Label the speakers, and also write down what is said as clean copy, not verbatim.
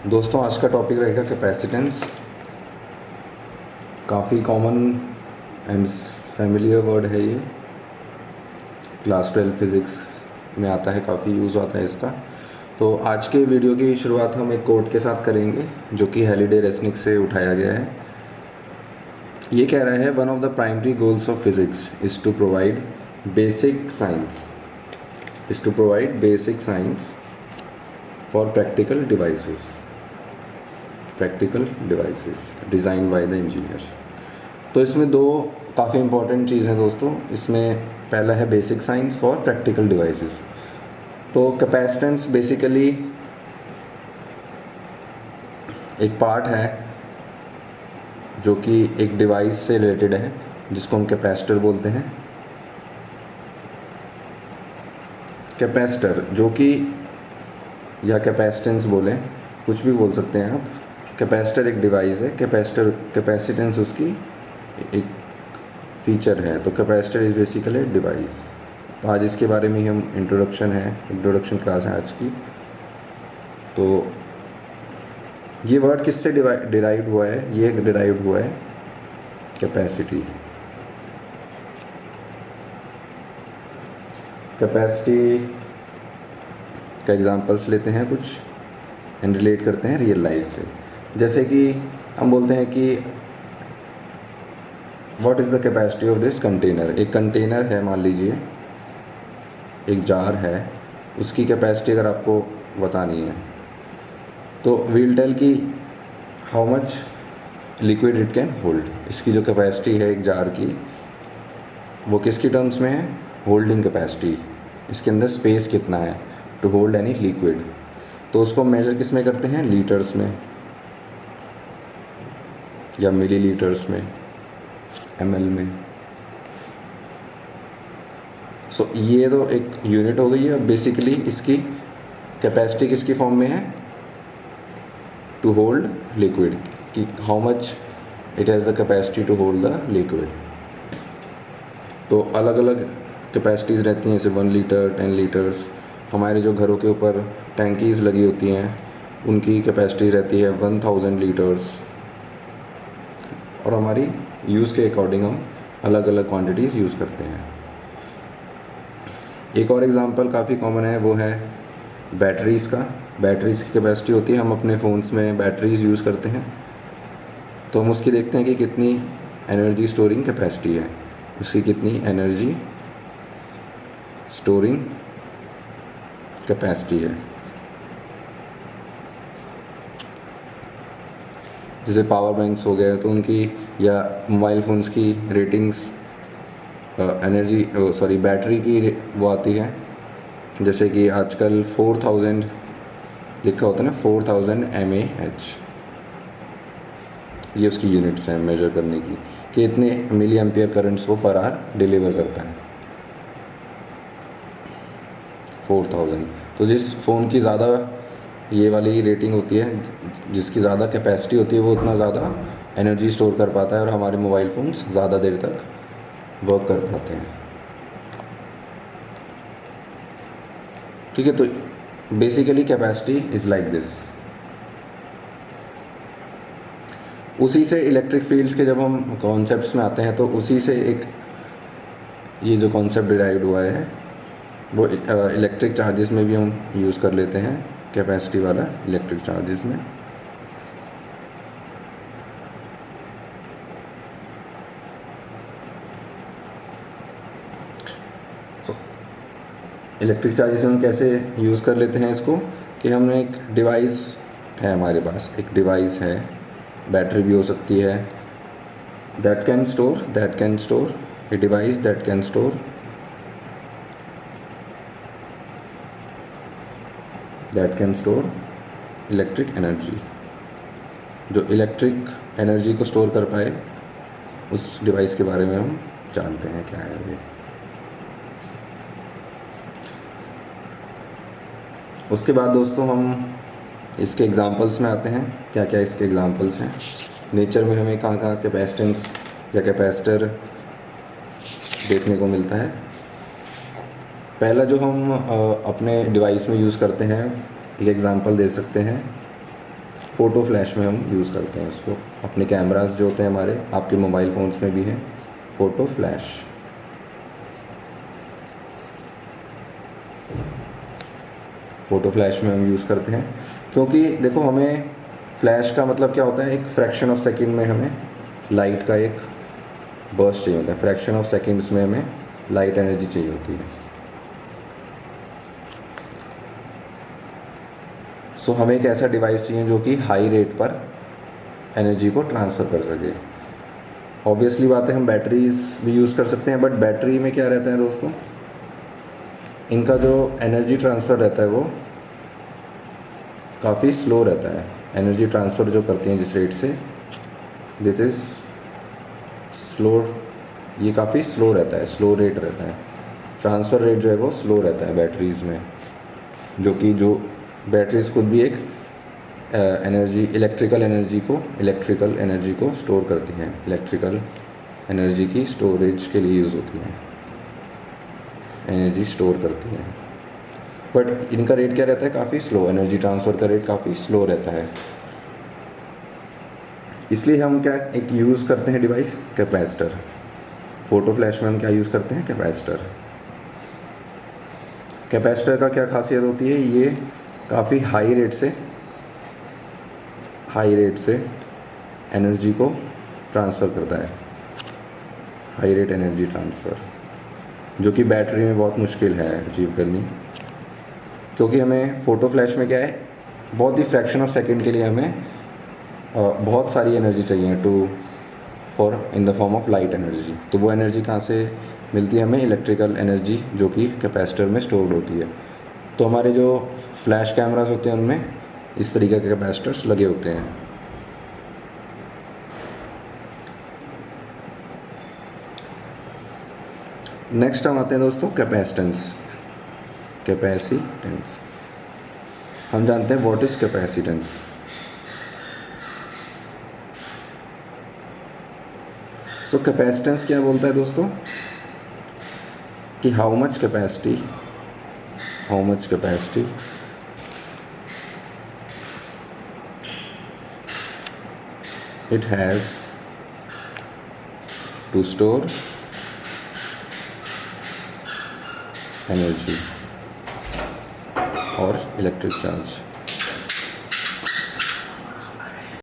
Speaker 1: दोस्तों आज का टॉपिक रहेगा कैपेसिटेंस। काफ़ी कॉमन एंड फैमिलियर वर्ड है ये। क्लास 12 फिज़िक्स में आता है, काफ़ी यूज़ आता है इसका। तो आज के वीडियो की शुरुआत हम एक कोट के साथ करेंगे जो कि हैलिडे रेसनिक से उठाया गया है। ये कह रहा है, one of the primary goals of physics is to provide basic science for practical devices design by the engineers. तो इसमें दो काफ़ी इंपॉर्टेंट चीज़ हैं दोस्तों। इसमें पहला है basic science for practical devices. तो कैपेसिटेंस बेसिकली एक पार्ट है जो कि एक डिवाइस से रिलेटेड है जिसको हम कैपेसिटर बोलते हैं। कैपेसिटर जो कि या कैपेसिटेंस बोलें, कुछ भी बोल सकते हैं आप। कैपेसिटर एक डिवाइस है, कैपेसिटेंस उसकी एक फीचर है। तो कैपेसिटर इज़ बेसिकली डिवाइस। तो आज इसके बारे में ही हम इंट्रोडक्शन क्लास है आज की। तो ये वर्ड किससे डिराइव हुआ है? ये डिराइव हुआ है कैपेसिटी का एग्जांपल्स लेते हैं कुछ एंड रिलेट करते हैं रियल लाइफ से। जैसे कि हम बोलते हैं कि what is the capacity of this container. एक कंटेनर है, मान लीजिए एक जार है, उसकी कैपेसिटी अगर आपको बतानी है तो वील टेल की how much liquid it can hold. इसकी जो कैपेसिटी है एक जार की, वो किसकी टर्म्स में है? Holding capacity. इसके अंदर स्पेस कितना है टू होल्ड एनी लिक्विड। तो उसको मेजर किस में करते हैं? लीटर्स में या मिलीलीटर्स में, ml में। सो ये तो एक यूनिट हो गई है। बेसिकली इसकी कैपेसिटी किसकी फॉर्म में है? टू होल्ड लिक्विड, कि how much it has the capacity to hold the liquid. तो अलग अलग कैपेसिटीज़ रहती हैं, जैसे 1 लीटर, 10 लीटर्स। हमारे जो घरों के ऊपर टैंकीज़ लगी होती हैं उनकी कैपेसिटी रहती है 1000 लीटर्स। और हमारी यूज़ के अकॉर्डिंग हम अलग अलग क्वांटिटीज़ यूज़ करते हैं। एक और एग्जांपल काफ़ी कॉमन है, वो है बैटरीज़ का। बैटरीज़ की कैपेसिटी होती है, हम अपने फ़ोन्स में बैटरीज़ यूज़ करते हैं तो हम उसकी देखते हैं कि कितनी एनर्जी स्टोरिंग कैपेसिटी है, उसकी कितनी एनर्जी स्टोरिंग कैपेसिटी है। जैसे पावर बैंक्स हो गए तो उनकी, या मोबाइल फ़ोन्स की रेटिंग्स बैटरी की वो आती है। जैसे कि आजकल 4000 लिखा होता है ना, 4000 mAh। ये उसकी यूनिट्स हैं मेजर करने की कि इतने मिली एम्पियर करंट्स वो पर आवर डिलीवर करता है। 4000। तो जिस फ़ोन की ज़्यादा ये वाली रेटिंग होती है, जिसकी ज़्यादा कैपेसिटी होती है, वो उतना ज़्यादा एनर्जी स्टोर कर पाता है और हमारे मोबाइल फ़ोन्स ज़्यादा देर तक वर्क कर पाते हैं। ठीक है, तो basically capacity is like this. उसी से इलेक्ट्रिक फील्ड्स के जब हम कॉन्सेप्ट्स में आते हैं तो उसी से एक ये जो कॉन्सेप्ट डिराइव्ड हुआ है वो इलेक्ट्रिक चार्जेस में भी हम यूज़ कर लेते हैं, कैपेसिटी वाला इलेक्ट्रिक चार्जेस में। इलेक्ट्रिक चार्जेस में हम कैसे यूज़ कर लेते हैं इसको, कि हमने एक डिवाइस है, हमारे पास एक डिवाइस है, बैटरी भी हो सकती है, that can store a device that can store electric energy. जो इलेक्ट्रिक एनर्जी को स्टोर कर पाए, उस डिवाइस के बारे में हम जानते हैं क्या है वो। उसके बाद दोस्तों हम इसके एग्जांपल्स में आते हैं। क्या क्या इसके एग्जांपल्स हैं? नेचर में हमें कहाँ कहाँ कैपेसिटेंस या कैपेसिटर देखने को मिलता है। पहला जो हम अपने डिवाइस में यूज़ करते हैं, एक एग्जांपल दे सकते हैं फ़ोटो फ्लैश में हम यूज़ करते हैं इसको। अपने कैमरास जो होते हैं हमारे, आपके मोबाइल फ़ोन्स में भी हैं फ़ोटो फ्लैश। फ़ोटो फ्लैश में हम यूज़ करते हैं क्योंकि देखो हमें फ्लैश का मतलब क्या होता है, एक फ्रैक्शन ऑफ सेकंड में हमें लाइट का एक बर्स्ट चाहिए होता है। फ्रैक्शन ऑफ सेकंड्स में हमें लाइट एनर्जी चाहिए होती है। सो हमें एक ऐसा डिवाइस चाहिए जो कि हाई रेट पर एनर्जी को ट्रांसफ़र कर सके। ऑब्वियसली बात है, हम बैटरीज भी यूज़ कर सकते हैं, बट बैटरी में क्या रहता है दोस्तों, इनका जो एनर्जी ट्रांसफ़र रहता है वो काफ़ी स्लो रहता है। एनर्जी ट्रांसफ़र जो करती हैं जिस रेट से, दिस इज़ स्लो, ये काफ़ी स्लो रहता है, स्लो रेट रहता है। ट्रांसफ़र रेट जो है वो स्लो रहता है बैटरीज़ में, जो बैटरीज़ खुद भी एक इलेक्ट्रिकल एनर्जी को स्टोर करती हैं। इलेक्ट्रिकल एनर्जी की स्टोरेज के लिए यूज़ होती हैं, एनर्जी स्टोर करती हैं। बट इनका रेट क्या रहता है, काफ़ी स्लो, एनर्जी ट्रांसफ़र का रेट काफ़ी स्लो रहता है। इसलिए हम क्या एक यूज़ करते हैं डिवाइस, कैपेसिटर। फ़ोटो फ्लैश में हम क्या यूज़ करते हैं, कैपेसिटर। कैपेसिटर का क्या खासियत होती है, ये काफ़ी हाई रेट से एनर्जी को ट्रांसफ़र करता है। हाई रेट एनर्जी ट्रांसफ़र, जो कि बैटरी में बहुत मुश्किल है अचीव करनी, क्योंकि हमें फ़ोटो फ्लैश में क्या है, बहुत ही फ्रैक्शन ऑफ सेकंड के लिए हमें बहुत सारी एनर्जी चाहिए in the form of light energy. तो वो एनर्जी कहाँ से मिलती है हमें, इलेक्ट्रिकल एनर्जी, जो कि कैपेसिटर में स्टोर्ड होती है। तो हमारे जो फ्लैश कैमरास होते हैं उनमें इस तरीके के कैपेसिटर्स लगे होते हैं। नेक्स्ट हम आते हैं दोस्तों कैपेसिटेंस। हम जानते हैं what is capacitance. So capacitance क्या बोलता है दोस्तों, कि how much capacity it has to store energy or electric charge।